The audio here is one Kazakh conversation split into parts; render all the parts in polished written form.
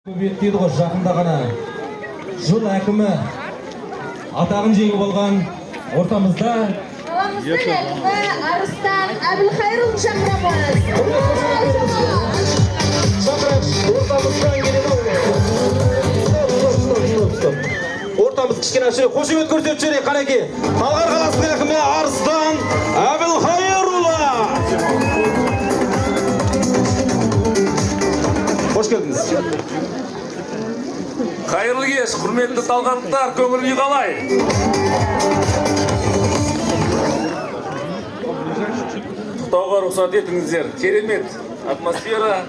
Көбеттейді ғой жақында ғана жыл әкімі атағын жеңіп алған ортамызда қаламыздың әкімі Арыстан Әбілхайырұлын шақырамыз. Ортамыз кішкене ашып, қошемет көрсетіп жіберейік қанеке. Талғар қаласының әкімі Арыстан Әбілхайырұлы. Қош келдіңіз. Қайырлы кеш, құрметті талғарлықтар, көңіл қалай? Құттықтауға рұқсат етіңіздер. Керемет атмосфера.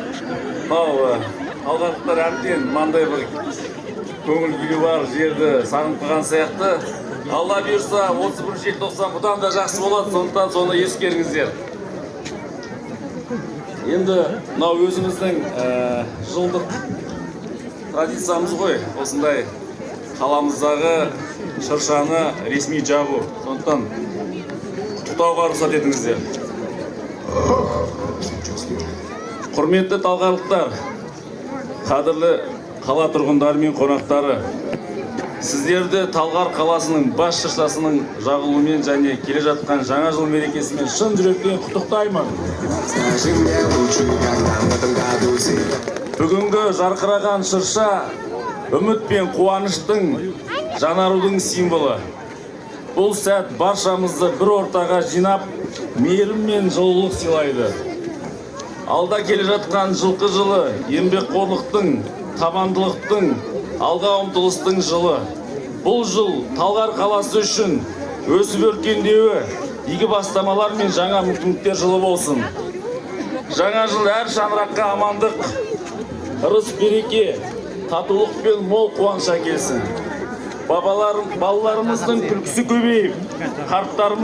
Талғарлықтар әбден маңдай бір көңіл күйі бар жерді сағынып қалған сияқты. Алла бұйырса 31 желтоқсан бұдан да жақсы болады, сондықтан соны ескеріңіздер. Енді мынау өзіміздің жылдық традициямыз ғой, осындай қаламыздағы шыршаны ресми жабу. Сондықтан құттықтауға рұқсат етіңіздер. Құрметті талғарлықтар, қадірлі қала тұрғындары мен қонақтары, сіздерді Талғар қаласының бас шыршасының жағылуымен және келе жатқан жаңа жыл мерекесімен шын жүректен құттықтаймын. Бүгінгі жарқыраған шырша үміт пен қуаныштың, жанарудың символы. Бұл сәт баршамызды бір ортаға жинап, мейірім мен жылулық сыйлайды. Алда келе жатқан жылқы жылы, еңбекқорлықтың, табандылықтың, алға ұмтылыстың жылы. Бұл жыл Талғар қаласы үшін өсіп өркендеуі, игі бастамалар мен жаңа мүмкіндіктер жылы болсын. Жаңа жыл әр шаңыраққа амандық, ырыс береке, татулық пен мол қуаныш әкелсін. Балаларымыздың күлкісі көбейіп, қарттарымыз